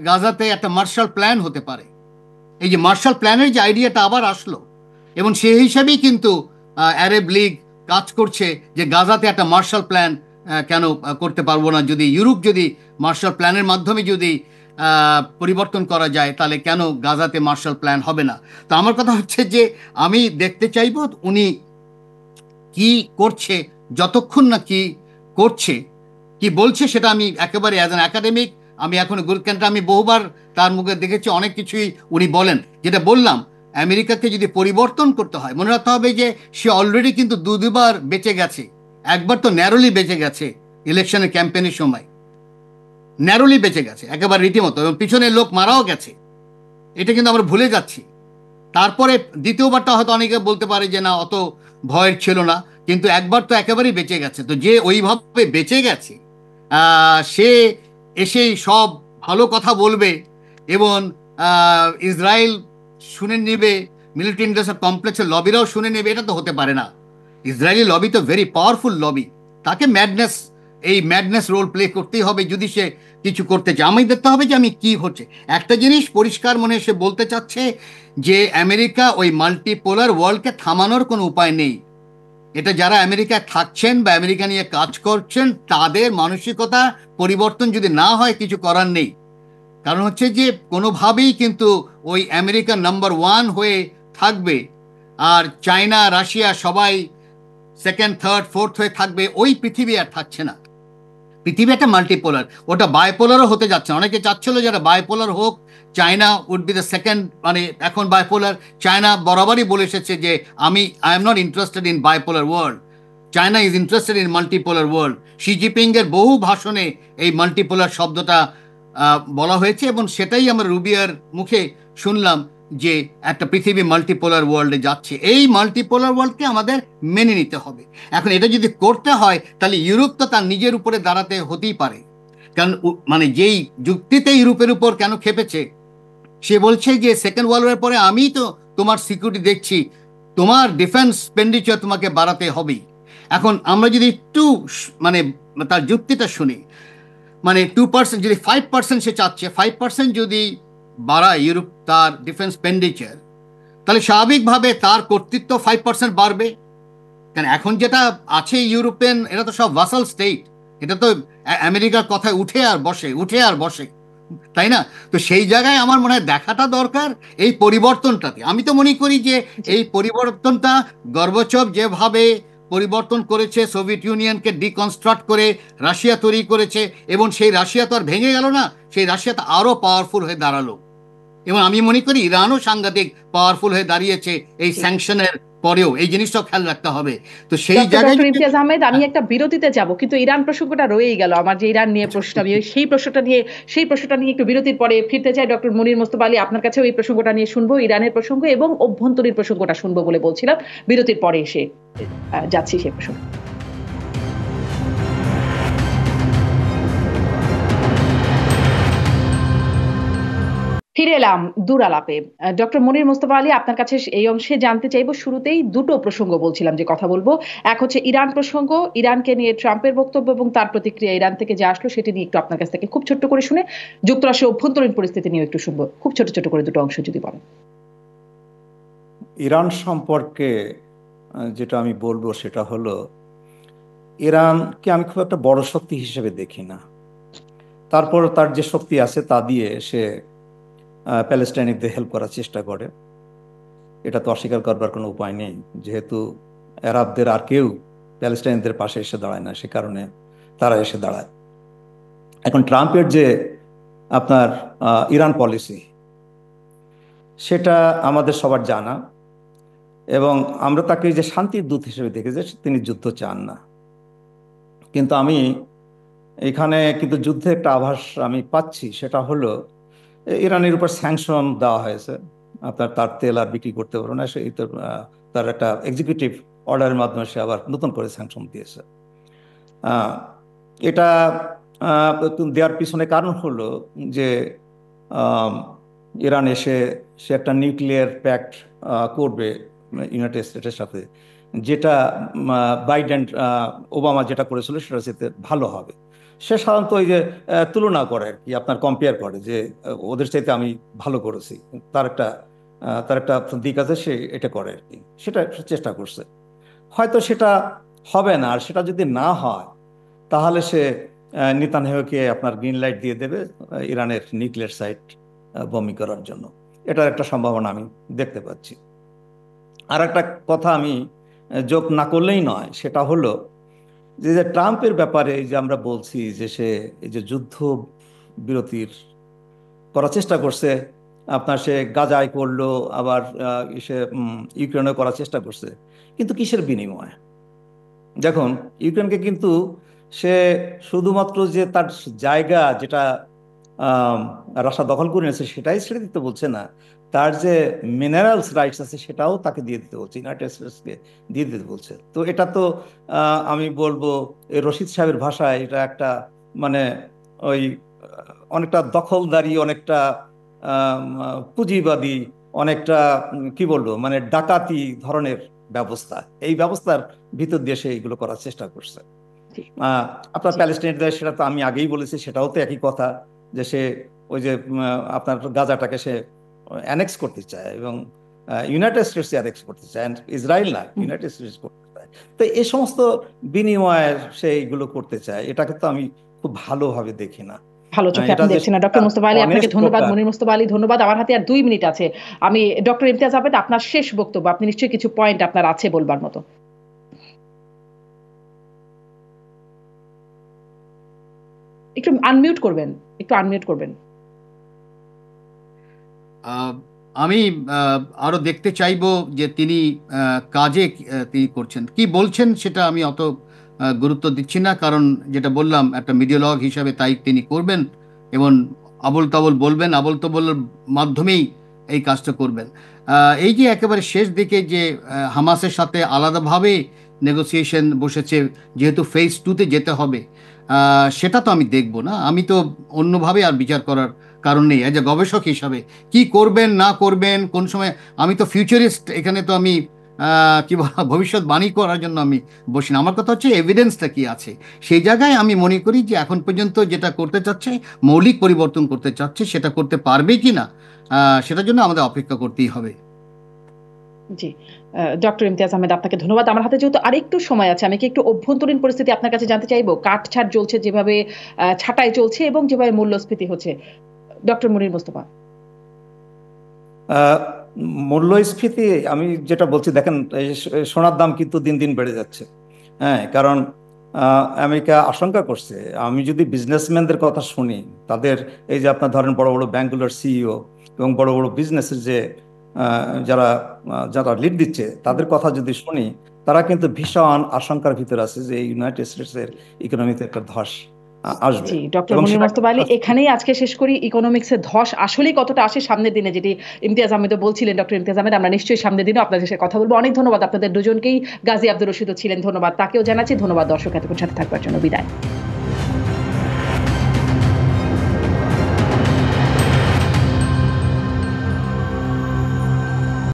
গাজাতে একটা মার্শাল প্ল্যান হতে পারে। এই যে মার্শাল প্ল্যানের যে আইডিয়াটা আবার আসলো, এবং সেই হিসাবেই কিন্তু আরব লীগ কাজ করছে যে গাজাতে একটা মার্শাল প্ল্যান কেন করতে পারবো না, যদি ইউরোপ যদি মার্শাল প্ল্যানের মাধ্যমে যদি পরিবর্তন করা যায়, তাহলে কেন গাজাতে মার্শাল প্ল্যান হবে না। তো আমার কথা হচ্ছে যে আমি দেখতে চাইব উনি কি করছে, যতক্ষণ না কি করছে, কি বলছে সেটা আমি একেবারে অ্যাজ অ্যান একাডেমিক আমি এখন গুরুত্বটা আমি বহুবার তার মুখে দেখেছি, অনেক কিছুই উনি বলেন। যেটা বললাম, আমেরিকাকে যদি পরিবর্তন করতে হয়, মনে রাখতে হবে যে সে অলরেডি কিন্তু দুবার বেঁচে গেছে। একবার তো ন্যারোলি বেঁচে গেছে ইলেকশনের ক্যাম্পেইনের সময়, ন্যারোলি বেঁচে গেছে একেবারে রীতিমতো, এবং পিছনে লোক মারাও গেছে, এটা কিন্তু আমরা ভুলে যাচ্ছি। তারপরে দ্বিতীয়বারটা হয়তো অনেকে বলতে পারে যে না, অত ভয়ের ছিল না, কিন্তু একবার তো একেবারেই বেঁচে গেছে। তো যে ওইভাবে বেঁচে গেছে সে এসেই সব ভালো কথা বলবে এবং ইসরায়েল শুনে নেবে, মিলিটারি ইন্ডাস্ট্রিয়াল কমপ্লেক্সের লবিরাও শুনে নেবে, এটা তো হতে পারে না। ইসরায়েলি লবি তো ভেরি পাওয়ারফুল লবি, তাকে ম্যাডনেস রোল প্লে করতেই হবে যদি সে কিছু করতে চায়। আমি দেখতে হবে যে আমি কি হচ্ছে। একটা জিনিস পরিষ্কার মনে সে বলতে চাচ্ছে যে আমেরিকা ওই মাল্টিপোলার ওয়ার্ল্ডকে থামানোর কোনো উপায় নেই। এটা যারা আমেরিকায় থাকছেন বা আমেরিকা নিয়ে কাজ করছেন, তাদের মানসিকতা পরিবর্তন যদি না হয় কিছু করার নেই। কারণ হচ্ছে যে কোনোভাবেই কিন্তু ওই আমেরিকা নাম্বার 1 হয়ে থাকবে, আর চায়না রাশিয়া সবাই সেকেন্ড থার্ড ফোর্থ হয়ে থাকবে, ওই পৃথিবী আর থাকছে না। পৃথিবী একটা মাল্টিপোলার, ওটা বায়োপোলারও হতে যাচ্ছে। অনেকে চাচ্ছিল যারা বায়োপোলার হোক, China would be the second, মানে এখন বায়োপোলার। চায়না বরাবরই বলে এসেছে যে I am not interested in bipolar world, China is interested in multipolar world. Xi Jinping এর বহু ভাষণে এই মাল্টিপোলার শব্দটা বলা হয়েছে, এবং সেটাই আমরা রুবিয়ার মুখে শুনলাম যে একটা পৃথিবী মাল্টিপোলার ওয়ার্ল্ডে যাচ্ছে। এই মাল্টিপোলার ওয়ার্ল্ডকে আমাদের মেনে নিতে হবে। এখন এটা যদি করতে হয়, তাহলে ইউরোপ তো তার নিজের উপরে দাঁড়াতে হতেই পারে। কারণ মানে যেই যুক্তিতে ইউরোপের উপর কেন খেপেছে, সে বলছে যে সেকেন্ড ওয়ার্ল্ড ওয়ারের পরে আমি তো তোমার সিকিউরিটি দেখছি, তোমার ডিফেন্স এক্সপেন্ডিচার তোমাকে বাড়াতে হবেই। এখন আমরা যদি একটু মানে তার যুক্তিটা শুনি, মানে 2%, যদি 5% সে চাচ্ছে, 5% যদি বাড়ায় ইউরোপ তার ডিফেন্স এক্সপেন্ডিচার, তাহলে স্বাভাবিকভাবে তার কর্তৃত্ব 5% বাড়বে। কারণ এখন যেটা আছে ইউরোপিয়ান, এটা তো সব ভাসাল স্টেট, এটা তো আমেরিকার কথায় উঠে আর বসে, তাই না? তো সেই জায়গায় আমার মনে হয় দেখাটা দরকার এই পরিবর্তনটাতে। আমি তো মনে করি যে এই পরিবর্তনটা গর্বাচভ যেভাবে পরিবর্তন করেছে, সোভিয়েত ইউনিয়নকে ডিকনস্ট্রাক্ট করে রাশিয়া তৈরি করেছে, এবং সেই রাশিয়া তো আর ভেঙে গেল না, সেই রাশিয়া তো আরো পাওয়ারফুল হয়ে দাঁড়ালো। এবং আমি মনে করি ইরানও সাংঘাতিক পাওয়ারফুল হয়ে দাঁড়িয়েছে এই স্যাংশনের পরেও। এই জিনিসটাও খেয়াল রাখতে হবে। তো সেই জায়গায় ইমতিয়াজ আহমেদ, আমি একটা বিরতিতে যাব, কিন্তু ইরান প্রসঙ্গটা রয়েই গেল আমার, যে ইরান নিয়ে প্রশ্ন, আমি সেই প্রশ্নটা নিয়ে একটু বিরতির পরে ফিরতে চাই। ডক্টর মুনির মোস্তফা আলী, আপনার কাছেও এই প্রসঙ্গটা নিয়ে শুনবো, ইরানের প্রসঙ্গ এবং অভ্যন্তরীণ প্রসঙ্গটা শুনবো বলে বলছিলাম। বিরতির পরে এসে যাচ্ছি সেই প্রসঙ্গ। ফিরে এলাম দূর আলাপে। ডক্টর মুনির মোস্তফা আলী, আপনার কাছে এই অংশে জানতে চাইবো, শুরুতেই দুটো প্রসঙ্গ বলছিলাম যে কথা বলবো। এক হচ্ছে ইরান প্রসঙ্গ, ইরানকে নিয়ে ট্রাম্পের বক্তব্য এবং তার প্রতিক্রিয়া ইরান থেকে যে আসলো সেটি নিয়ে একটু আপনার কাছ থেকে খুব ছোট্ট করে শুনে যুক্তরাষ্ট্রের অভ্যন্তরীণ পরিস্থিতি নিয়ে একটু শুনবো। খুব ছোট ছোট করে দুটো অংশ যদি বলেন। ইরান সম্পর্কে যেটা আমি বলবো সেটা হলো, ইরানকে আমি খুব একটা বড় শক্তি হিসেবে দেখি না। তারপর তার যে শক্তি আছে তা দিয়ে সে প্যালেস্টাইনিকদের হেল্প করার চেষ্টা করে, এটা তো অস্বীকার করবার কোনো উপায় নেই, যেহেতু আরবদের আর কেউ প্যালেস্টাইনদের পাশে এসে দাঁড়ায় না, সে কারণে তারা এসে দাঁড়ায়। এখন ট্রাম্পের যে আপনার ইরান পলিসি, সেটা আমাদের সবার জানা, এবং আমরা তাকে যে শান্তির দূত হিসেবে দেখেছি, তিনি যুদ্ধ চান না। কিন্তু আমি এখানে কিন্তু যুদ্ধে একটা আভাস আমি পাচ্ছি, সেটা হলো ইরানের উপর স্যাংশন দেওয়া হয়েছে, আপনার তার তেল আর বিক্রি করতে পারবে না, সেই তো তার একটা এক্সিকিউটিভ অর্ডারের মাধ্যমে সে আবার নতুন করে স্যাংশন দিয়েছে। এটা দেওয়ার পিছনে কারণ হলো যে ইরান এসে সে একটা নিউক্লিয়ার প্যাক্ট করবে ইউনাইটেড স্টেটের সাথে, যেটা বাইডেন ওবামা যেটা করেছিল সেটা সাথে ভালো হবে। সে সাধারণত ওই যে তুলনা করে আর কি, আপনার কম্পেয়ার করে যে ওদের চাইতে আমি ভালো করেছি, তার একটা দিক আছে, সে এটা করে আর কি, সেটা চেষ্টা করছে। হয়তো সেটা হবে না, আর সেটা যদি না হয় তাহলে সে নেতানিয়াহুকে আপনার গ্রিন লাইট দিয়ে দেবে ইরানের নিউক্লিয়ার সাইট বমি করার জন্য। এটার একটা সম্ভাবনা আমি দেখতে পাচ্ছি। আর একটা কথা আমি যোগ না করলেই নয়, সেটা হলো যে ট্রাম্পের ব্যাপারে যে আমরা বলছি যে সে এই যে যুদ্ধ বিরতির করার চেষ্টা করছে, আপনার সে গাজায় করলো, আবার সে ইউক্রেনে করার চেষ্টা করছে, কিন্তু কিসের বিনিময়ে? দেখুন, ইউক্রেনকে কিন্তু সে শুধুমাত্র যে তার জায়গা যেটা রাশিয়া দখল করে নিয়েছে সেটাই ছেড়ে দিতে বলছে না, তার যে মিনারেলস রাইটস আছে সেটাও তাকে দিয়ে দিতে বলছে, ইউনাইটেড স্টেটসকে দিয়ে দিতে বলছে। তো এটা তো আমি বলবো রশিদ সাহেবের ভাষায় এটা একটা মানে ওই অনেকটা দখলদারি, অনেকটা পুঁজিবাদী, অনেকটা কি বলবো মানে ডাকাতি ধরনের ব্যবস্থা। এই ব্যবস্থার ভিতর দিয়ে সে এইগুলো করার চেষ্টা করছে। আপনার প্যালেস্টাইনের সেটা তো আমি আগেই বলেছি, সেটাও তো একই কথা, যে সে ওই যে আপনার গাজাটাকে সে অ্যানেক্স করতে চায় এবং ইউনাইটেড স্টেটস অ্যানেক্স করতে চায়, ইসরায়েল না, ইউনাইটেড স্টেটস করতে চায়। তো এই সমস্ত বিনিময়ের সে এইগুলো করতে চায়, এটাকে তো আমি খুব ভালোভাবে দেখি না। ভালো চোখে আপনি দেখছেন না ডক্টর মুস্তফা আলী, আপনাকে ধন্যবাদ। মনির মুস্তফা আলী ধন্যবাদ। আমার হাতে আর 2 মিনিট আছে, আমি ডক্টর ইমতিয়াজ আহমেদ, আপনার শেষ বক্তব্য, আপনি নিশ্চয়ই কিছু পয়েন্ট আপনার আছে বলবার মতো। একটু আনমিউট করবেন। আমি আরো দেখতে চাইবো যে তিনি কাজে তিনি করছেন কি বলছেন, সেটা আমি অত গুরুত্ব দিচ্ছি না, কারণ যেটা বললাম একটা মিডিয়ালগ হিসাবে তাই তিনি করবেন এবং আবল তাবল বলবেন, আবল তাবলের মাধ্যমেই এই কাজটা করবেন। এই যে একেবারে শেষ দিকে যে হামাসের সাথে আলাদাভাবে নেগোসিয়েশন বসেছে, যেহেতু ফেজ 2-তে যেতে হবে, সেটা তো আমি দেখব না, আমি তো অন্যভাবে আর বিচার করার কারণ নেই। অ্যাজ এ গবেষক হিসাবে কি করবেন না করবেন কোন সময়, আমি তো ফিউচারিস্ট, এখানে তো আমি কি ভবিষ্যৎবাণী করার জন্য আমি বসি না। আমার কথা হচ্ছে এভিডেন্সটা কি আছে, সেই জায়গায় আমি মনে করি যে এখন পর্যন্ত যেটা করতে চাচ্ছে, মৌলিক পরিবর্তন করতে চাচ্ছে, সেটা করতে পারবে কি না সেটার জন্য আমাদের অপেক্ষা করতেই হবে। জি, ডক্টর ইমতিয়াজ আহমেদ, আপনাকে ধন্যবাদ। আমার হাতে যেহেতু আরেকটু সময় আছে, আমি কি একটু অভ্যন্তরীণ পরিস্থিতি আপনার কাছে জানতে চাইবো। কাটছাট চলছে যেভাবে, ছাঁটাই চলছে এবং যেভাবে মূল্যস্ফীতি হচ্ছে, ডক্টর মনির মুস্তফা। মূল্যস্ফীতি আমি যেটা বলছি, দেখেন সোনার দাম কিন্তু দিন দিন বেড়ে যাচ্ছে। হ্যাঁ, কারণ আমেরিকা আশঙ্কা করছে, আমি যদি বিজনেসম্যানদের কথা শুনি, তাদের এই যে আপনার ধরেন বড় বড় ব্যাংকগুলোর সিইও এবং বড় বড় বিজনেসের যে যারা লিড দিচ্ছে, তাদের কথা যদি শুনি, তারা কিন্তু ভীষণ আশঙ্কার ভিতরে আছে যে ইউনাইটেড স্টেটসের ইকোনমিতে একটা ধস আসবে। জি, ডক্টর মনির মুস্তফা আলী, এখানেই আজকে শেষ করি। ইকোনমিক্সের ধস আসলেই কতটা আসে সামনের দিনে, যেটি ইমতিয়াজ আহমেদ বলছিলেন, ডক্টর ইমতিয়াজ আহমেদ, আমরা নিশ্চয়ই সামনের দিনে আপনাদের সাথে কথা বলবো। অনেক ধন্যবাদ আপনাদের দুজনকেই। গাজী আব্দুর রশিদও ছিলেন, ধন্যবাদ তাকেও জানাচ্ছি। ধন্যবাদ দর্শক এতক্ষণ সাথে থাকবার জন্য। বিদায়।